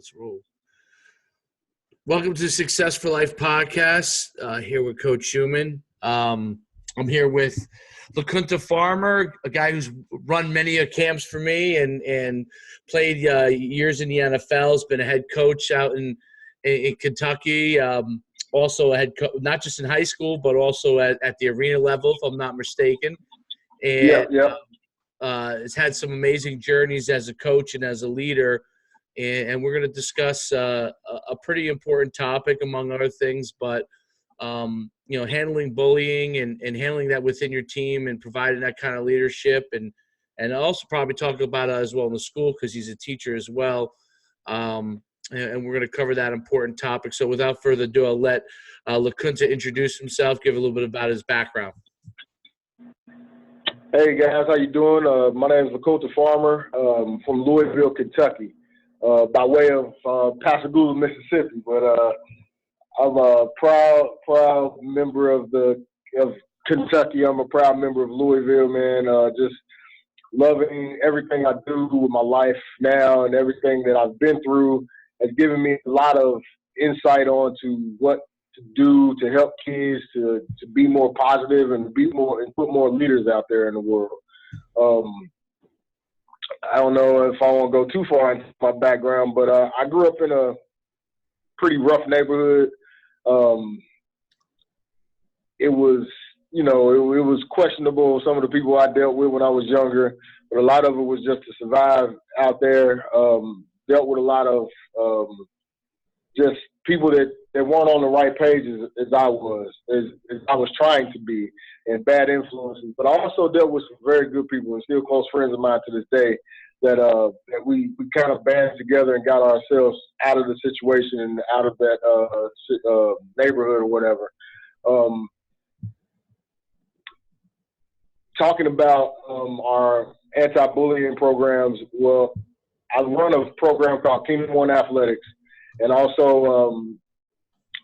Let's roll. Welcome to the Success for Life podcast. Here with Coach Schumann. I'm here with Lakunta Farmer, a guy who's run many camps for me and played years in the NFL. Has been a head coach out in Kentucky. Also a head coach, not just in high school, but also at the arena level, if I'm not mistaken. And has had some amazing journeys as a coach and as a leader. And we're going to discuss a pretty important topic, among other things, but handling bullying and handling that within your team and providing that kind of leadership, and also probably talk about it as well in the school because he's a teacher as well. And we're going to cover that important topic. So without further ado, I'll let Lakunta introduce himself, give a little bit about his background. Hey guys, how you doing? My name is Lakunta Farmer from Louisville, Kentucky. By way of Pascagoula, Mississippi, but I'm a proud member of Kentucky. I'm a proud member of Louisville, man. Just loving everything I do with my life now, and everything that I've been through has given me a lot of insight on to what to do to help kids to be more positive and put more leaders out there in the world. I don't know if I want to go too far into my background, but I grew up in a pretty rough neighborhood. It was questionable, some of the people I dealt with when I was younger, but a lot of it was just to survive out there. Dealt with a lot of just people that weren't on the right page as I was trying to be, and bad influences. But I also dealt with some very good people and still close friends of mine to this day that we kind of banded together and got ourselves out of the situation and out of that neighborhood or whatever. Talking about our anti-bullying programs, well, I run a program called Kingdom One Athletics, and also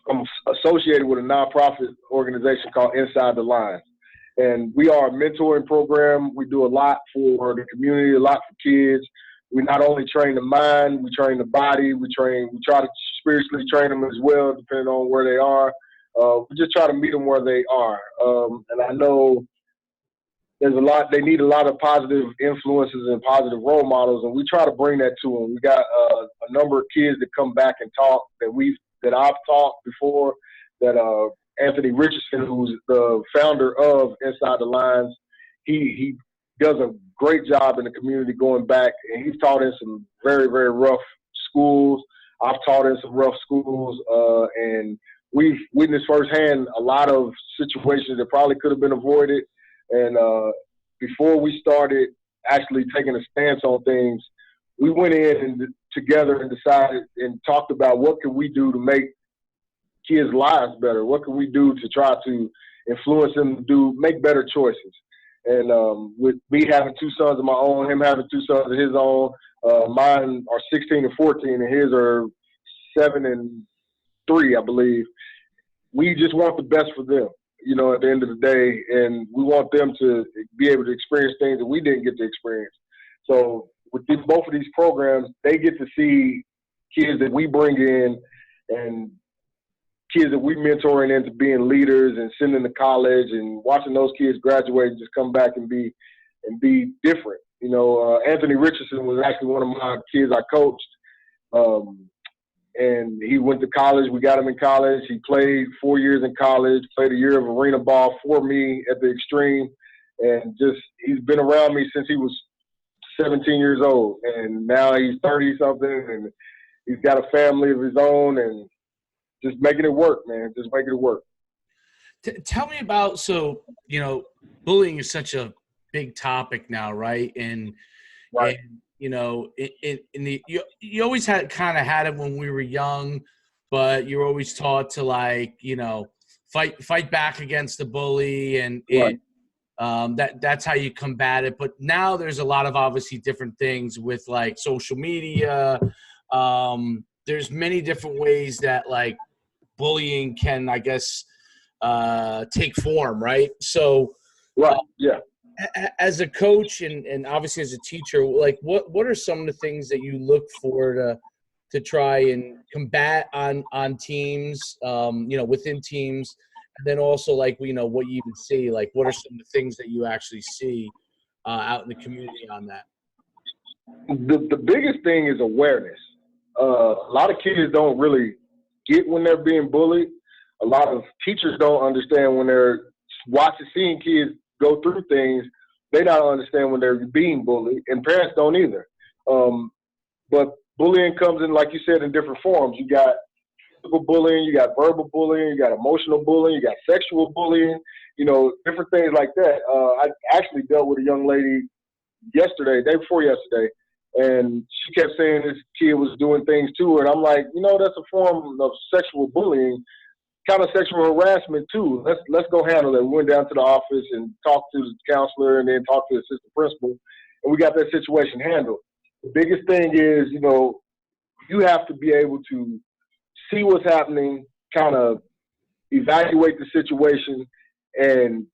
I'm associated with a nonprofit organization called Inside the Lines. And we are a mentoring program. We do a lot for the community, a lot for kids. We not only train the mind, we train the body, we try to spiritually train them as well, depending on where they are. We just try to meet them where they are. And I know they need a lot of positive influences and positive role models, and we try to bring that to them. We got a number of kids that come back and talk that I've taught before, that Anthony Richardson, who's the founder of Inside the Lines, he does a great job in the community going back, and he's taught in some very, very rough schools. I've taught in some rough schools, and we've witnessed firsthand a lot of situations that probably could have been avoided. And before we started actually taking a stance on things, we went in together and decided and talked about what can we do to make kids' lives better. What can we do to try to influence them to make better choices? And with me having two sons of my own, him having two sons of his own, mine are 16 and 14, and his are 7 and 3, I believe. We just want the best for them, at the end of the day, and we want them to be able to experience things that we didn't get to experience. So with both of these programs, they get to see kids that we bring in and kids that we mentoring into being leaders and sending to college, and watching those kids graduate and just come back and be different. Anthony Richardson was actually one of my kids I coached. And he went to college. We got him in college. He played 4 years in college, played a year of arena ball for me at the Extreme. And he's been around me since he was 17 years old. And now he's 30-something, and he's got a family of his own, and just making it work, man. Just making it work. Tell me about, bullying is such a big topic now, right? And right. And you always had it when we were young, but you're always taught to fight back against the bully, and right. That's how you combat it. But now there's a lot of obviously different things with social media. There's many different ways that bullying can, I guess, take form, right? So, right, yeah. As a coach and obviously as a teacher, what are some of the things that you look for to try and combat on teams, within teams, and then also like what you even see, like what are some of the things that you actually see out in the community on that? The biggest thing is awareness. A lot of kids don't really get when they're being bullied. A lot of teachers don't understand when they're seeing kids go through things. They don't understand when they're being bullied, and parents don't either. But bullying comes in, like you said, in different forms. You got physical bullying, you got verbal bullying, you got emotional bullying, you got sexual bullying, different things like that. I actually dealt with a young lady day before yesterday, and she kept saying this kid was doing things to her. And I'm like, that's a form of sexual bullying, kind of sexual harassment too. Let's go handle it. We went down to the office and talked to the counselor and then talked to the assistant principal, and we got that situation handled. The biggest thing is, you have to be able to see what's happening, kind of evaluate the situation, and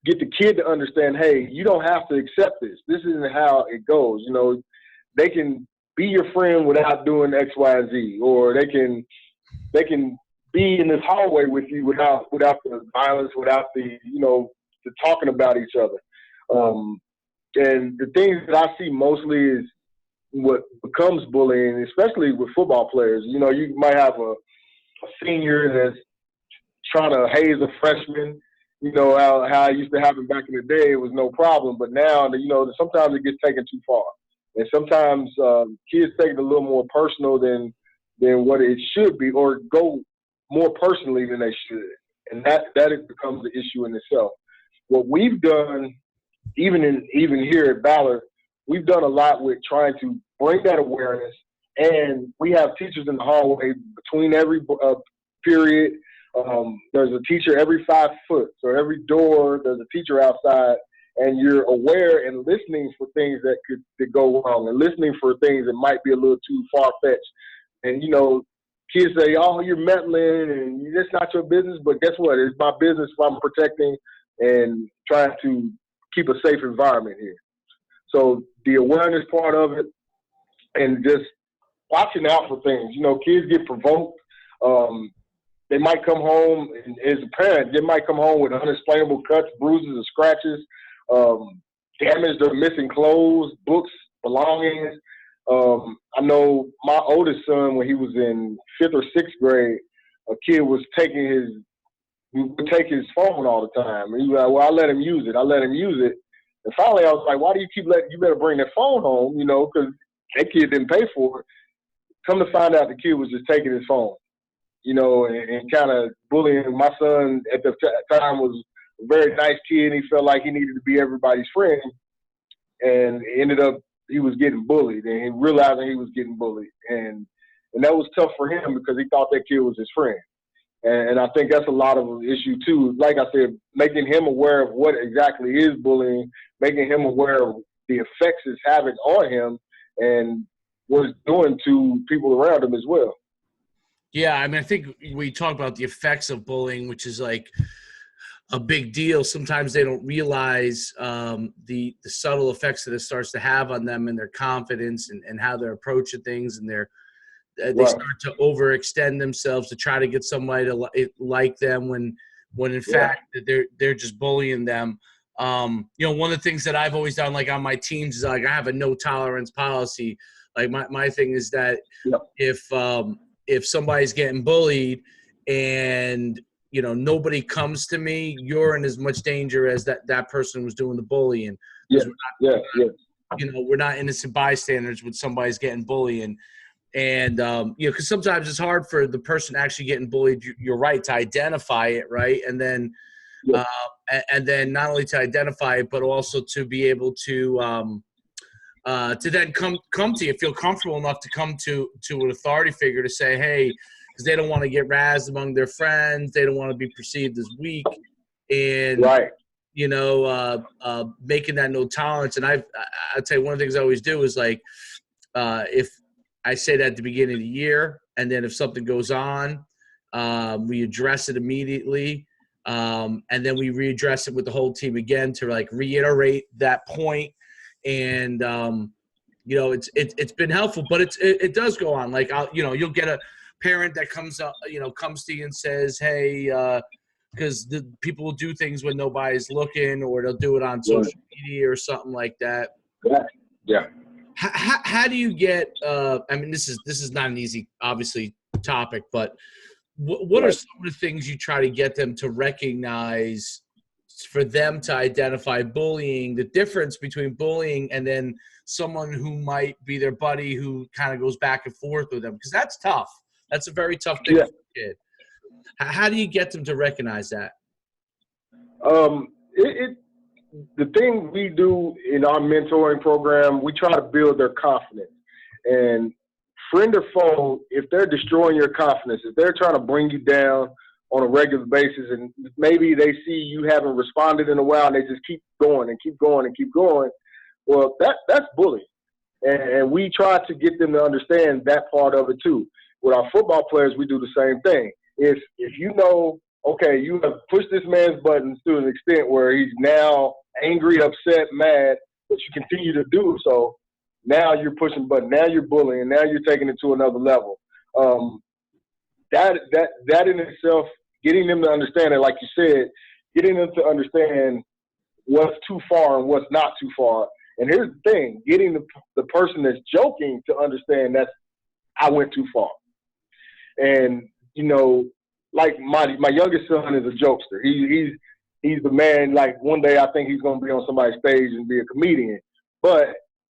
get the kid to understand, hey, you don't have to accept this. This isn't how it goes. They can be your friend without doing X, Y, and Z, or they can be in this hallway with you without the violence, without the talking about each other. And the things that I see mostly is what becomes bullying, especially with football players. You might have a senior that's trying to haze a freshman. How it used to happen back in the day, it was no problem. But now, sometimes it gets taken too far. And sometimes kids take it a little more personal than what it should be, or go more personally than they should. And that becomes the issue in itself. What we've done, even here at Ballard, we've done a lot with trying to bring that awareness. And we have teachers in the hallway between every period. There's a teacher every 5 foot. So every door, there's a teacher outside. And you're aware and listening for things that could go wrong, and listening for things that might be a little too far-fetched. And, kids say, oh, you're meddling, and that's not your business. But guess what? It's my business if I'm protecting and trying to keep a safe environment here. So the awareness part of it, and just watching out for things. Kids get provoked. They might come home, and as a parent, they might come home with unexplainable cuts, bruises, and scratches, damaged or missing clothes, books, belongings. I know my oldest son, when he was in 5th or 6th grade, a kid was he would take his phone all the time. And he was like, well, I let him use it. And finally, I was like, why do you keep you better bring that phone home, because that kid didn't pay for it. Come to find out, the kid was just taking his phone, and kind of bullying. My son at the time was a very nice kid. He felt like he needed to be everybody's friend, and ended up he was getting bullied, and he realizing he was getting bullied. And that was tough for him because he thought that kid was his friend. And I think that's a lot of an issue too. Like I said, making him aware of what exactly is bullying, making him aware of the effects it's having on him and what it's doing to people around him as well. Yeah, I think we talk about the effects of bullying, which is like a big deal. Sometimes they don't realize the subtle effects that it starts to have on them and their confidence and how they're approaching things, and they start to overextend themselves to try to get somebody to like them when in fact they're just bullying them. One of the things that I've always done, like on my teams, is like I have a no tolerance policy. Like my thing is that if somebody's getting bullied and nobody comes to me, you're in as much danger as that person was doing the bullying. We're not innocent bystanders when somebody's getting bullied. And because sometimes it's hard for the person actually getting bullied. You're right to identify it, right, and then not only to identify it, but also to be able to then come to you, feel comfortable enough to come to an authority figure to say, hey, because they don't want to get razzed among their friends, they don't want to be perceived as weak, and making that no tolerance. And I'd say one of the things I always do is like if I say that at the beginning of the year, and then if something goes on, we address it immediately, and then we readdress it with the whole team again to like reiterate that point. And it's been helpful, but it does go on. Like, you'll get a parent that comes to you and says, hey, because the people will do things when nobody's looking, or they'll do it on social media or something like that. Yeah. How do you get? I mean, this is not an easy, obviously, topic, but what are some of the things you try to get them to recognize, for them to identify bullying, the difference between bullying and then someone who might be their buddy who kind of goes back and forth with them? Because that's tough. That's a very tough thing for a kid. How do you get them to recognize that? The thing we do in our mentoring program, we try to build their confidence. And friend or foe, if they're destroying your confidence, if they're trying to bring you down on a regular basis, and maybe they see you haven't responded in a while and they just keep going and keep going and keep going, well, that's bullying. And we try to get them to understand that part of it too. With our football players, we do the same thing. If you know, okay, you have pushed this man's buttons to an extent where he's now angry, upset, mad, but you continue to do so, now you're pushing buttons, now you're bullying, now you're taking it to another level. That in itself, getting them to understand it, like you said, getting them to understand what's too far and what's not too far. And here's the thing, getting the person that's joking to understand that I went too far. And, like my youngest son is a jokester. He's the man, like one day I think he's going to be on somebody's stage and be a comedian. But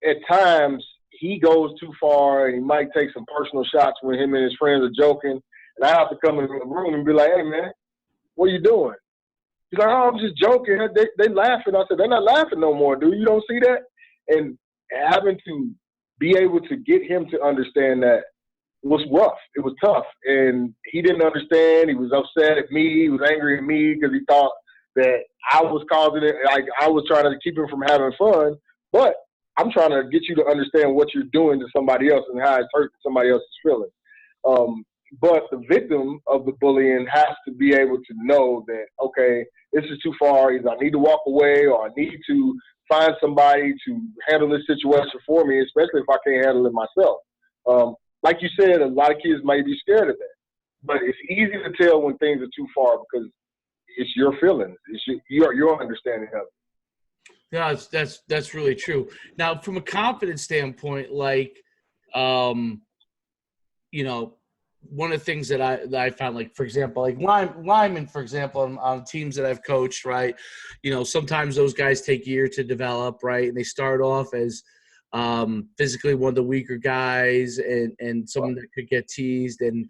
at times he goes too far and he might take some personal shots when him and his friends are joking. And I have to come into the room and be like, hey, man, what are you doing? He's like, oh, I'm just joking. They laughing. I said, they're not laughing no more, dude. You don't see that? And having to be able to get him to understand that was rough. It was tough. And he didn't understand. He was upset at me. He was angry at me because he thought that I was causing it. Like, I was trying to keep him from having fun. But I'm trying to get you to understand what you're doing to somebody else and how it's hurting somebody else's feelings. But the victim of the bullying has to be able to know that, okay, this is too far. Either I need to walk away or I need to find somebody to handle this situation for me, especially if I can't handle it myself. Like you said, a lot of kids might be scared of that. But it's easy to tell when things are too far because it's your feelings. It's your understanding of it. Yeah, that's really true. Now, from a confidence standpoint, like, one of the things that I found, like, for example, like linemen, for example, on teams that I've coached, right? Sometimes those guys take years to develop, right? And they start off as physically one of the weaker guys and someone that could get teased. And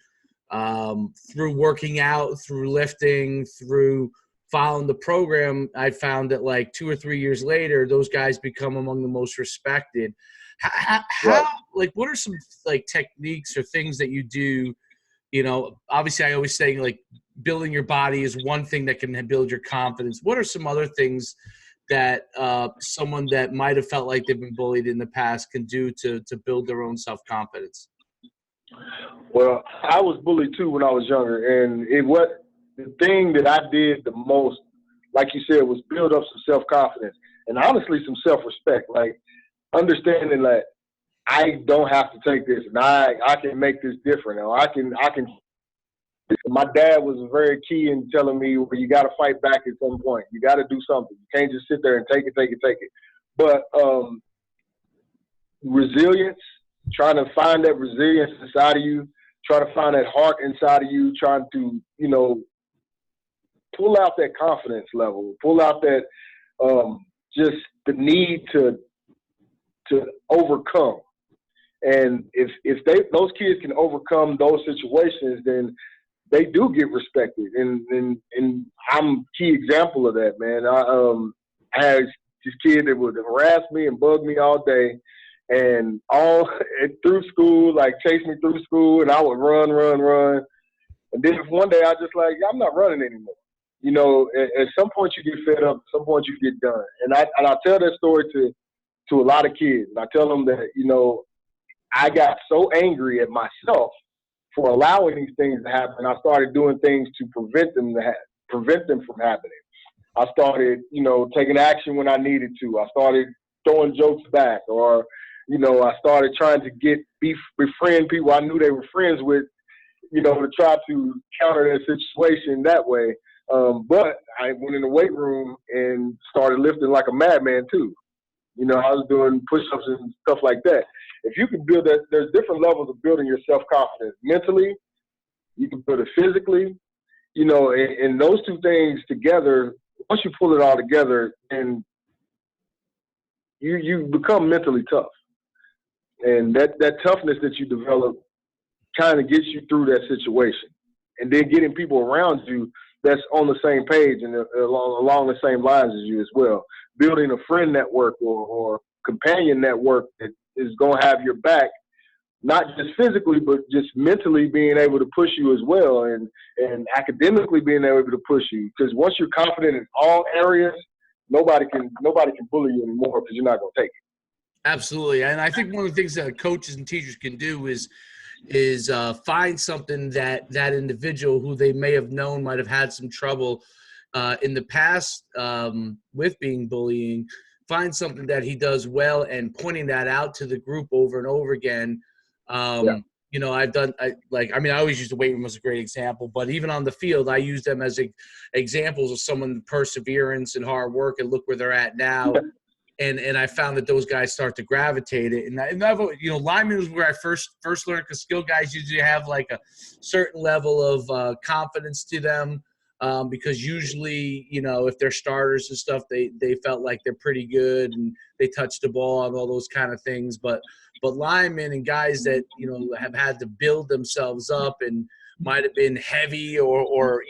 through working out, through lifting, through following the program, I found that like 2 or 3 years later, those guys become among the most respected. How like, what are some like techniques or things that you do? Obviously I always say, like, building your body is one thing that can build your confidence. What are some other things that someone that might have felt like they've been bullied in the past can do to build their own self-confidence? Well, I was bullied too when I was younger, and the thing that I did the most, like you said, was build up some self-confidence and honestly some self-respect, like understanding that I don't have to take this and I can make this different. Or I can. My dad was very key in telling me, well, you got to fight back at some point. You got to do something. You can't just sit there and take it. But resilience, trying to find that resilience inside of you, trying to find that heart inside of you, trying to, pull out that confidence level, pull out that just the need to overcome. And if those kids can overcome those situations, then they do get respected. And I'm a key example of that, man. I had this kid that would harass me and bug me all day and through school, like chase me through school, and I would run. And then one day I just like, I'm not running anymore. At some point you get fed up, at some point you get done. And I tell that story to a lot of kids. And I tell them that, I got so angry at myself for allowing these things to happen. I started doing things to prevent them from happening. I started, taking action when I needed to. I started throwing jokes back or, I started trying to befriend people I knew they were friends with, to try to counter their situation that way. But I went in the weight room and started lifting like a madman too. I was doing push-ups and stuff like that. If you can build that, there's different levels of building your self-confidence. Mentally, you can build it physically, and those two things together, once you pull it all together, and you become mentally tough. And that toughness that you develop kind of gets you through that situation. And then getting people around you that's on the same page and along the same lines as you as well. Building a friend network or companion network that is going to have your back, not just physically, but just mentally being able to push you as well, and academically being able to push you. Because once you're confident in all areas, nobody can bully you anymore because you're not going to take it. Absolutely. And I think one of the things that coaches and teachers can do is find something that individual who they may have known might have had some trouble in the past with being bullying, find something that he does well and pointing that out to the group over and over again. I always use the weight room as a great example, but even on the field, I use them as examples of someone's perseverance and hard work, and look where they're at now. And I found that those guys start to gravitate it. And lineman was where I first learned, because skill guys usually have like a certain level of confidence to them, because usually, if they're starters and stuff, they felt like they're pretty good and they touch the ball and all those kind of things. But linemen and guys that, have had to build themselves up and might have been heavy or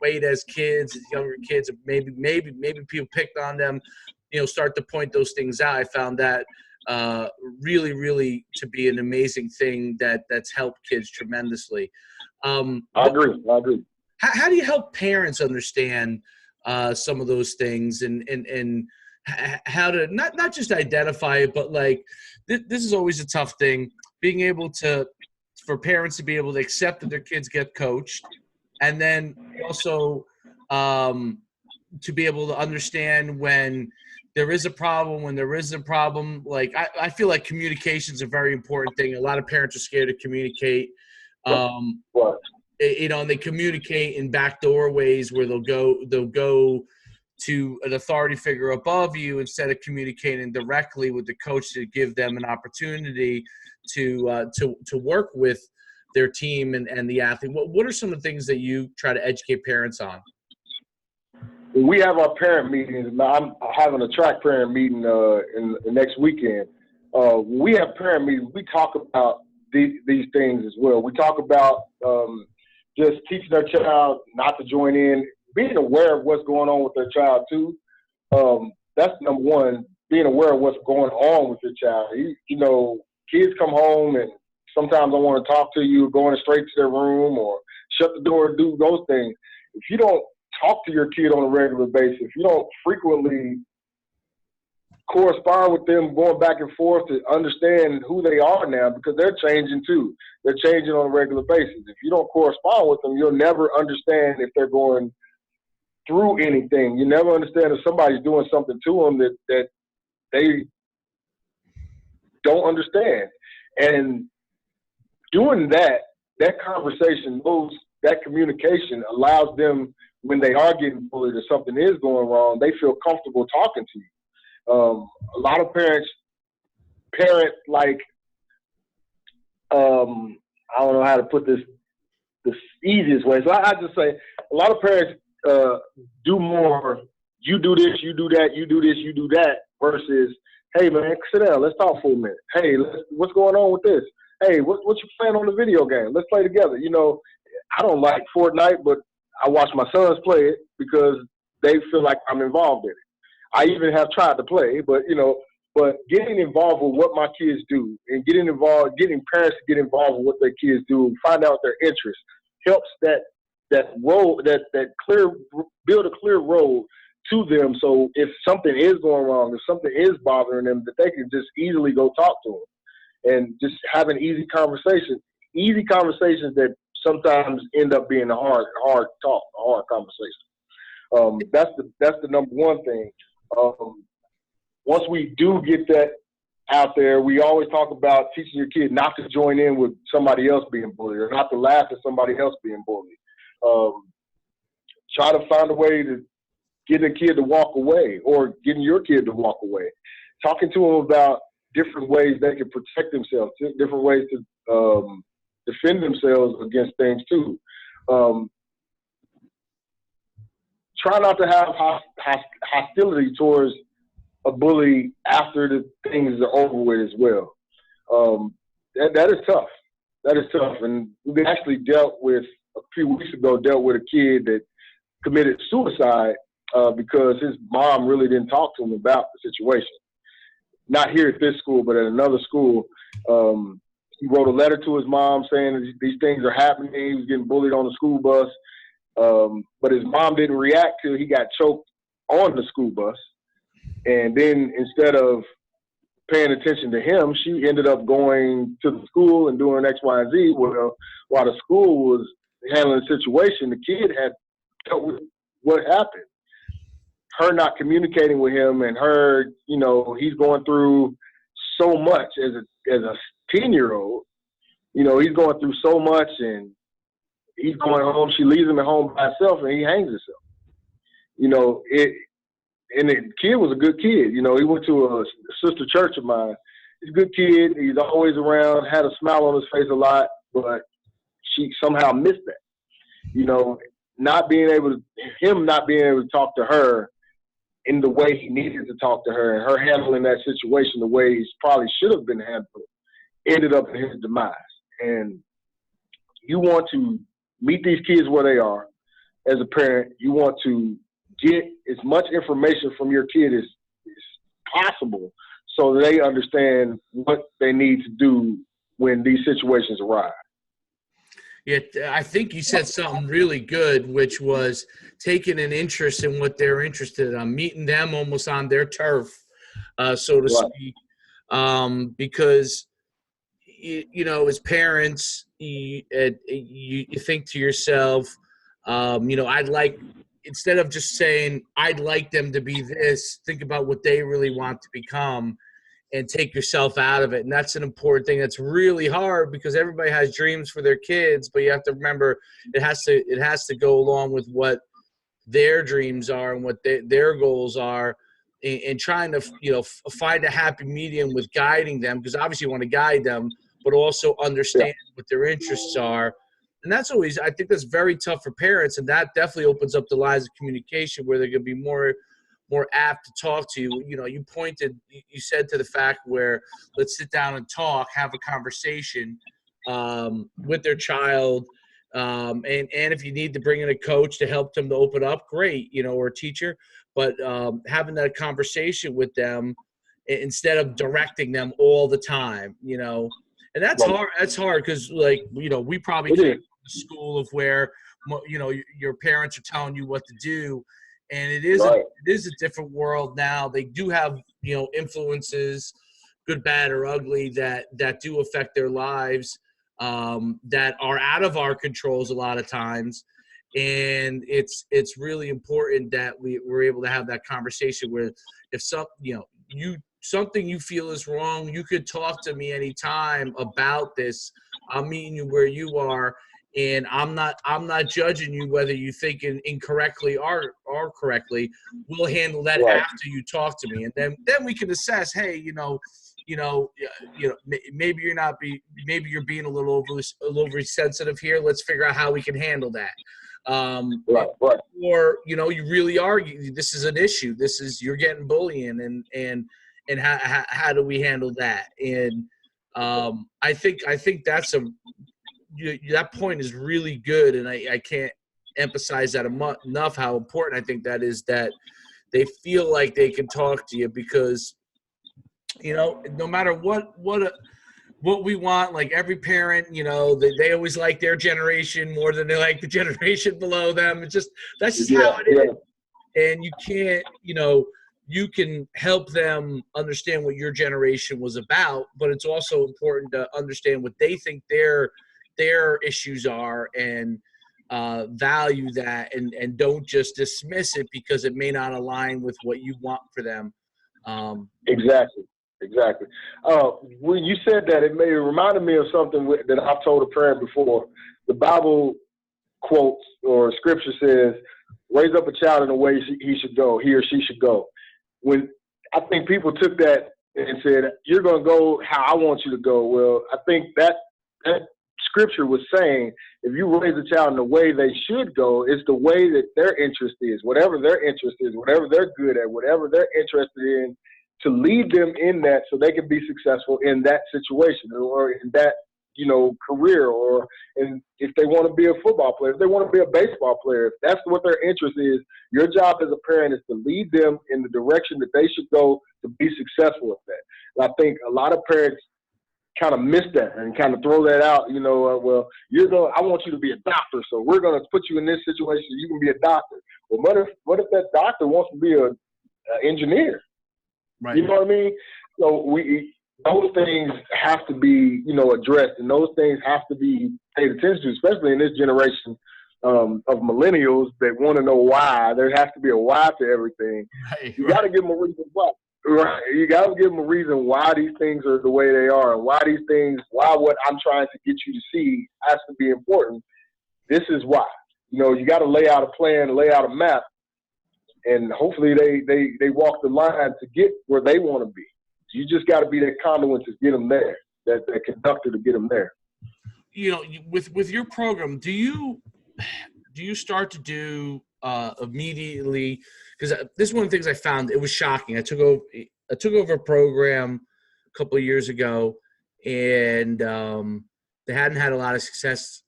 weight as kids, as younger kids, maybe people picked on them, start to point those things out. I found that really, really to be an amazing thing that's helped kids tremendously. I agree. How do you help parents understand some of those things and how to not just identify it, but like this is always a tough thing, being able for parents to be able to accept that their kids get coached, and then also to be able to understand when there is a problem, when there isn't a problem. Like I feel like communication is a very important thing. A lot of parents are scared to communicate. And they communicate in backdoor ways where they'll go to an authority figure above you instead of communicating directly with the coach to give them an opportunity to work with their team and the athlete. What are some of the things that you try to educate parents on? We have our parent meetings. I'm having a track parent meeting in the next weekend. We have parent meetings. We talk about these things as well. We talk about just teaching their child not to join in, being aware of what's going on with their child too. That's number one, being aware of what's going on with your child. Kids come home and sometimes don't want to talk to you, going straight to their room or shut the door and do those things. If you don't talk to your kid on a regular basis, if you don't frequently correspond with them, going back and forth to understand who they are now, because they're changing too. They're changing on a regular basis. If you don't correspond with them, you'll never understand if they're going through anything. You never understand if somebody's doing something to them that they don't understand. And doing that conversation, that communication allows them, when they are getting bullied or something is going wrong, they feel comfortable talking to you. A lot of parents parent like, I don't know how to put this the easiest way. So I just say a lot of parents do more, you do this, you do that, you do this, you do that, versus, hey, man, sit down, let's talk for a minute. Hey, what's going on with this? Hey, what you playing on the video game? Let's play together. I don't like Fortnite, but I watch my sons play it because they feel like I'm involved in it. I even have tried to play, but getting involved with what my kids do and getting parents to get involved with what their kids do, find out their interests, helps that road, that clear, build a clear road to them. So if something is going wrong, if something is bothering them, that they can just easily go talk to them and just have an easy conversation that sometimes end up being a hard talk, a hard conversation. That's the number one thing. Once we do get that out there. We always talk about teaching your kid not to join in with somebody else being bullied or not to laugh at somebody else being bullied. Try to find a way to get a kid to walk away or getting your kid to walk away. Talking to them about different ways they can protect themselves, different ways to defend themselves against things too. Try not to have hostility towards a bully after the things are over with as well. That is tough. That is tough. And we actually a few weeks ago, dealt with a kid that committed suicide because his mom really didn't talk to him about the situation. Not here at this school, but at another school. He wrote a letter to his mom saying that these things are happening. He was getting bullied on the school bus. But his mom didn't react till he got choked on the school bus. And then instead of paying attention to him, she ended up going to the school and doing X, Y, and Z. Well, while the school was handling the situation, the kid had dealt with what happened. Her not communicating with him and her, he's going through so much as a 10-year-old. He's going through so much and he's going home. She leaves him at home by himself and he hangs himself. And the kid was a good kid. He went to a sister church of mine. He's a good kid. He's always around, had a smile on his face a lot, but she somehow missed that. Not being able to talk to her in the way he needed to talk to her and her handling that situation the way he probably should have been handled ended up in his demise. And you want to meet these kids where they are as a parent. You want to get as much information from your kid as possible so they understand what they need to do when these situations arise. Yeah, I think you said something really good, which was taking an interest in what they're interested in, meeting them almost on their turf, so to speak, because as parents, you think to yourself, I'd like, instead of just saying I'd like them to be this, think about what they really want to become and take yourself out of it. And that's an important thing. That's really hard because everybody has dreams for their kids, but you have to remember it has to go along with what their dreams are and what their goals are, and trying to, find a happy medium with guiding them, because obviously you want to guide them, but also understand what their interests are. And that's always, I think that's very tough for parents, and that definitely opens up the lines of communication where they're going to be more apt to talk to you. You said to the fact where let's sit down and talk, have a conversation with their child. And if you need to bring in a coach to help them to open up, great, or a teacher, but having that conversation with them instead of directing them all the time, and that's hard. That's hard because, we probably came from a school of where, your parents are telling you what to do, and it is a different world now. They do have, influences, good, bad, or ugly, that do affect their lives, that are out of our controls a lot of times. And it's really important that we're able to have that conversation where if something you feel is wrong, you could talk to me anytime about this. I'm meeting you where you are, and I'm not judging you whether you think incorrectly or correctly. We'll handle that after you talk to me, and then we can assess. Hey, maybe you're being a little overly sensitive here. Let's figure out how we can handle that. Or you really are. This is an issue. You're getting bullying, and how do we handle that? And I think that's that point is really good, and I can't emphasize that enough how important I think that is, that they feel like they can talk to you, because no matter what we want, like every parent, they always like their generation more than they like the generation below them. That's just how it is. And you can't, you can help them understand what your generation was about, but it's also important to understand what they think their issues are, and value that, and don't just dismiss it because it may not align with what you want for them. Exactly. Exactly. When you said that, it reminded me of something that I've told a parent before. The Bible quotes or scripture says, raise up a child in the way he should go, he or she should go. When I think people took that and said, you're going to go how I want you to go. Well, I think that scripture was saying, if you raise a child in the way they should go, it's the way that their interest is, whatever their interest is, whatever they're good at, whatever they're interested in, to lead them in that so they can be successful in that situation or in that, career, or if they want to be a football player, if they want to be a baseball player, if that's what their interest is, your job as a parent is to lead them in the direction that they should go to be successful at that. And I think a lot of parents kind of miss that and kind of throw that out, well, I want you to be a doctor, so we're going to put you in this situation so you can be a doctor. Well, what if that doctor wants to be an engineer? Right. You know what I mean? So those things have to be, addressed, and those things have to be paid attention to, especially in this generation of millennials that want to know why. There has to be a why to everything. Right, you got to give them a reason why. Right. You got to give them a reason why these things are the way they are, and why what I'm trying to get you to see has to be important. This is why. You got to lay out a plan, lay out a map, and hopefully they walk the line to get where they want to be. You just got to be that conduit to get them there, that conductor to get them there. With your program, do you start to do immediately? Because this is one of the things I found. It was shocking. I took over a program a couple of years ago, and they hadn't had a lot of success.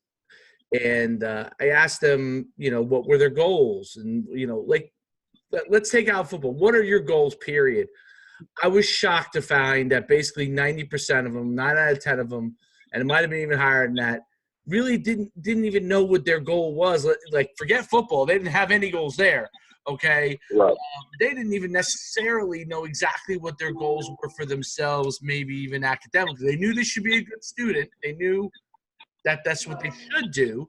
And I asked them, what were their goals, and let's take out football. What are your goals? Period. I was shocked to find that basically 90% of them, 9 out of 10 of them, and it might have been even higher than that, really didn't even know what their goal was. Like, forget football. They didn't have any goals there, okay? Right. They didn't even necessarily know exactly what their goals were for themselves, maybe even academically. They knew they should be a good student. They knew that that's what they should do,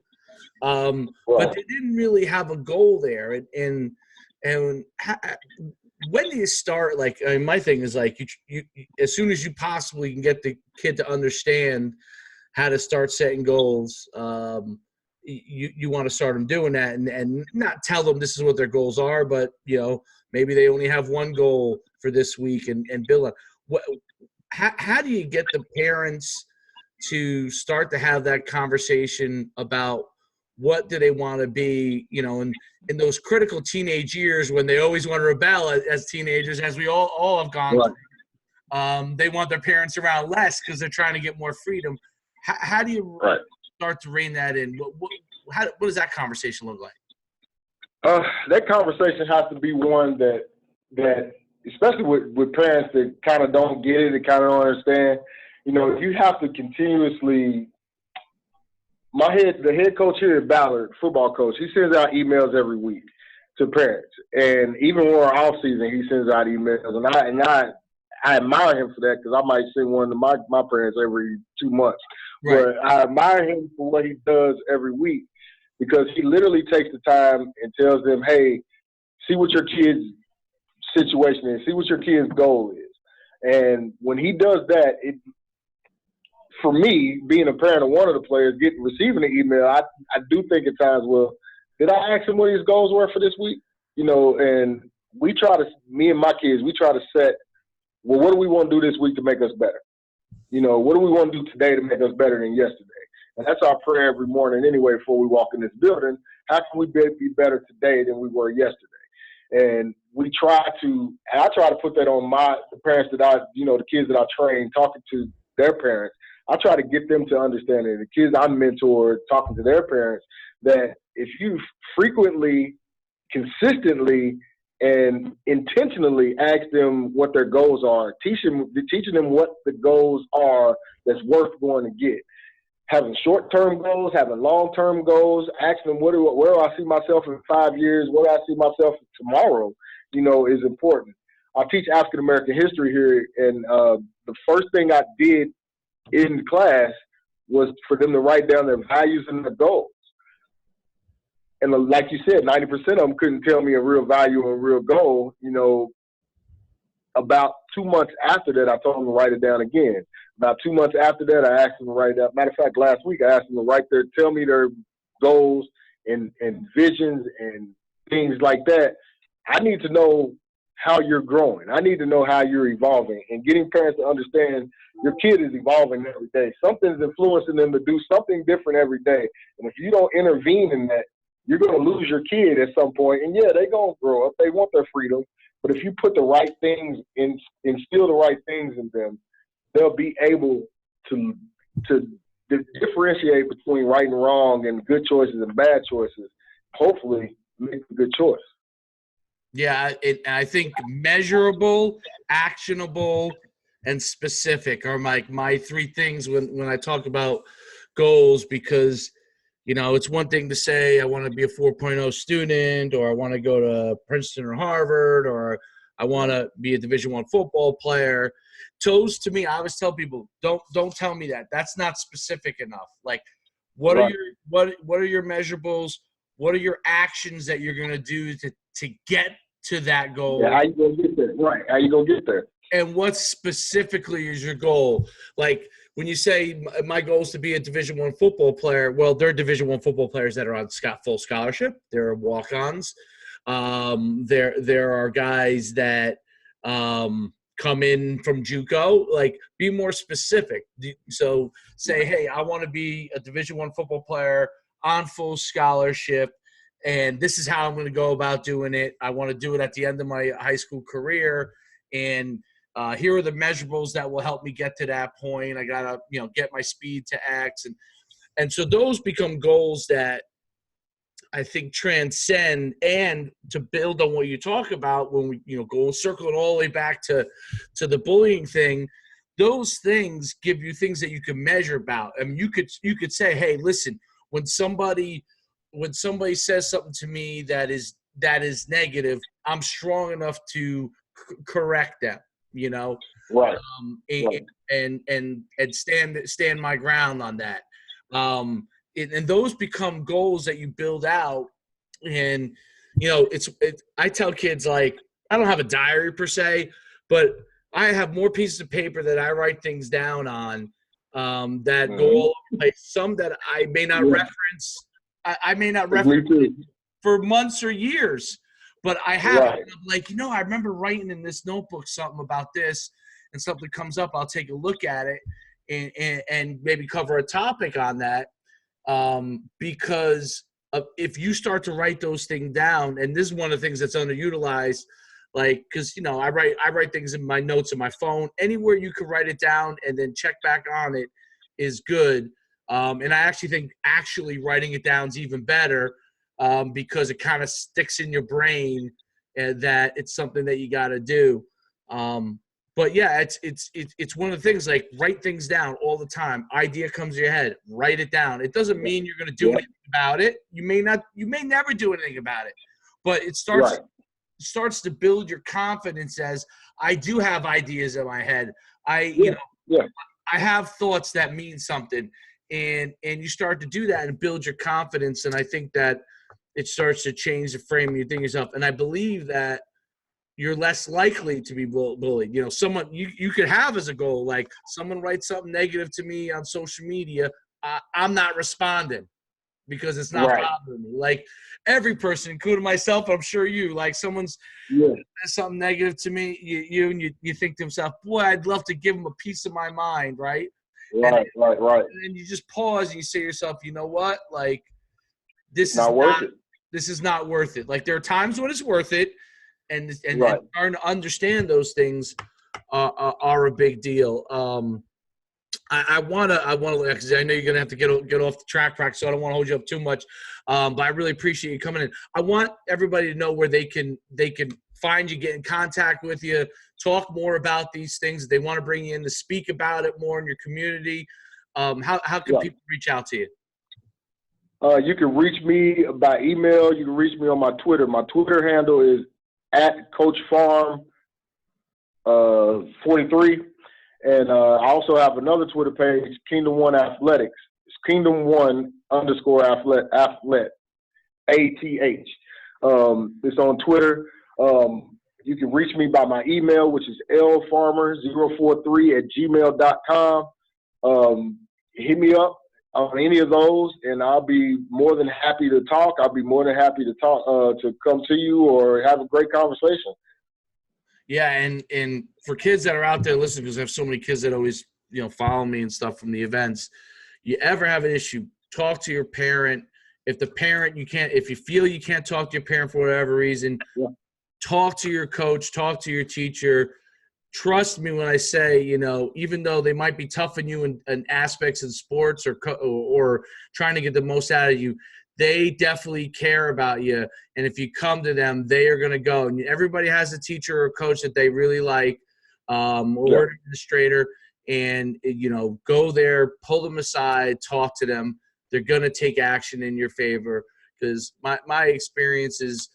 but they didn't really have a goal there. And when do you start? My thing is you as soon as you possibly can get the kid to understand how to start setting goals, you want to start them doing that, and not tell them this is what their goals are, but maybe they only have one goal for this week and build on. How do you get the parents to start to have that conversation about what do they want to be, in those critical teenage years when they always want to rebel as teenagers, as we all have gone through. They want their parents around less because they're trying to get more freedom. How do you start to rein that in? What does that conversation look like? That conversation has to be one that especially with parents that kind of don't get it, that kind of don't understand, you have to continuously. The head coach here at Ballard, football coach, he sends out emails every week to parents, and even when we're off season, he sends out emails, and I admire him for that because I might send one to my parents every 2 months. Right. But I admire him for what he does every week because he literally takes the time and tells them, hey, see what your kid's situation is, see what your kid's goal is. And when he does that, for me, being a parent of one of the players, receiving the email, I do think at times, well, did I ask him what his goals were for this week? And me and my kids, we try to set, well, what do we want to do this week to make us better? What do we want to do today to make us better than yesterday? And that's our prayer every morning anyway before we walk in this building. How can we be better today than we were yesterday? And I try to put that on the parents that the kids that I train, talking to their parents. I try to get them to understand it. The kids I mentor, talking to their parents, that if you frequently, consistently, and intentionally ask them what their goals are, teaching them what the goals are that's worth going to get. Having short-term goals, having long-term goals, asking them where do I see myself in 5 years, where do I see myself tomorrow, is important. I teach African American history here, and the first thing I did in the class was for them to write down their values and their goals. And like you said, 90% of them couldn't tell me a real value or a real goal. about 2 months after that, I told them to write it down again. About 2 months after that, I asked them to write it down. Matter of fact, last week I asked them to tell me their goals and visions and things like that. I need to know how you're growing. I need to know how you're evolving, and getting parents to understand your kid is evolving every day. Something's influencing them to do something different every day. And if you don't intervene in that, you're going to lose your kid at some point. And yeah, they're going to grow up. They want their freedom. But if you put the right things in, instill the right things in them, they'll be able to differentiate between right and wrong and good choices and bad choices. Hopefully, make a good choice. Yeah, I think measurable, actionable, and specific are my three things when I talk about goals, because it's one thing to say I want to be a 4.0 student, or I want to go to Princeton or Harvard, or I want to be a Division I football player. Those, to me, I always tell people, don't tell me that. That's not specific enough. Like, what are your measurables? What are your actions that you're going to do to get to that goal? Yeah, how you going to get there? Right, how you going to get there? And what specifically is your goal? Like, when you say my goal is to be a Division I football player, well, there are Division I football players that are on full scholarship. There are walk-ons. There are guys that come in from JUCO. Like, be more specific. So say, hey, I want to be a Division I football player on full scholarship, and this is how I'm going to go about doing it. I want to do it at the end of my high school career, and here are the measurables that will help me get to that point. I got to, get my speed to X. And so those become goals that I think transcend, and to build on what you talk about when we, go circling all the way back to the bullying thing. Those things give you things that you can measure about. I mean, you could say, hey, listen, when somebody says something to me that is negative, I'm strong enough to correct them. Right. And stand my ground on that. And those become goals that you build out. And I tell kids, like, I don't have a diary per se, but I have more pieces of paper that I write things down on that go all over the place. Some that I may not reference. I may not reference for months or years, but I have it. I'm like, I remember writing in this notebook something about this, and something comes up, I'll take a look at it and maybe cover a topic on that. Because if you start to write those things down, and this is one of the things that's underutilized, like, because I write things in my notes in my phone. Anywhere you can write it down and then check back on it is good. And I actually think writing it down is even better, because it kind of sticks in your brain that it's something that you got to do. But yeah, it's one of the things, like, write things down all the time. Idea comes to your head, write it down. It doesn't mean you're going to do anything about it. You may never do anything about it, but it starts to build your confidence as, I do have ideas in my head. I have thoughts that mean something, and you start to do that and build your confidence. And I think that it starts to change the frame you think yourself. And I believe that you're less likely to be bullied. Someone you could have as a goal, like, someone writes something negative to me on social media, I'm not responding because it's not bothering me. Like, every person, including myself, I'm sure you, like, someone's says something negative to me, you think to yourself, boy, I'd love to give them a piece of my mind, right? Right. And then you just pause and you say to yourself, you know what? Like, this is not worth it. This is not worth it. Like, there are times when it's worth it. And starting to understand those things are a big deal. I want to, because I know you're going to have to get off the track, so I don't want to hold you up too much. But I really appreciate you coming in. I want everybody to know where they can find you, get in contact with you, talk more about these things. If they want to bring you in to speak about it more in your community, how can people reach out to you? You can reach me by email. You can reach me on my Twitter. My Twitter handle is @CoachFarm 43, and I also have another Twitter page, Kingdom One Athletics. It's Kingdom One _athlete, ATH. It's on Twitter. You can reach me by my email, which is lfarmer043@gmail.com. Hit me up on any of those, and I'll be more than happy to talk. I'll be more than happy to talk, to come to you or have a great conversation. Yeah, and for kids that are out there listening, because I have so many kids that always, follow me and stuff from the events, you ever have an issue, talk to your parent. If the parent if you feel you can't talk to your parent for whatever reason, talk to your coach, talk to your teacher. Trust me when I say, even though they might be tough on you in aspects in sports or trying to get the most out of you, they definitely care about you. And if you come to them, they are going to go. And everybody has a teacher or a coach that they really like, or an administrator. And, go there, pull them aside, talk to them. They're going to take action in your favor, because my experience is,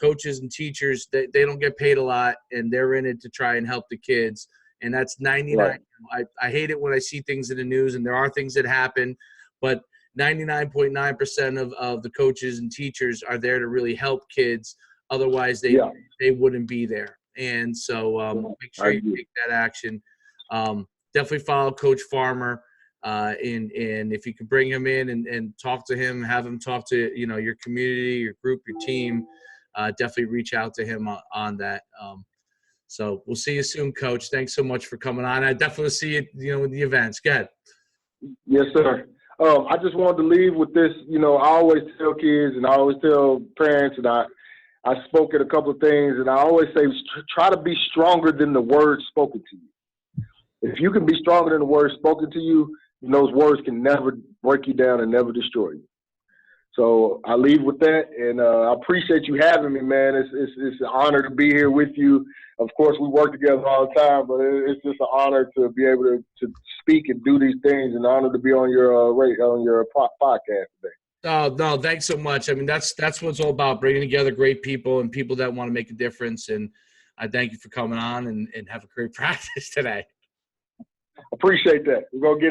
coaches and teachers, they don't get paid a lot, and they're in it to try and help the kids. And that's 99. Right. I hate it when I see things in the news, and there are things that happen, but 99.9% of the coaches and teachers are there to really help kids. Otherwise, they wouldn't be there. And so make sure you take that action. Definitely follow Coach Farmer. And if you can bring him in and talk to him, have him talk to, your community, your group, your team, definitely reach out to him on that. So we'll see you soon, Coach. Thanks so much for coming on. I definitely see you, in the events. Go ahead. Yes, sir. I just wanted to leave with this. I always tell kids and I always tell parents, and I spoke at a couple of things, and I always say, try to be stronger than the words spoken to you. If you can be stronger than the words spoken to you, those words can never break you down and never destroy you. So I leave with that, and I appreciate you having me, man. It's an honor to be here with you. Of course, we work together all the time, but it's just an honor to be able to speak and do these things, and an honor to be on your podcast today. Oh, no, thanks so much. I mean, that's what it's all about, bringing together great people and people that want to make a difference. And I thank you for coming on, and have a great practice today. Appreciate that. We're going to get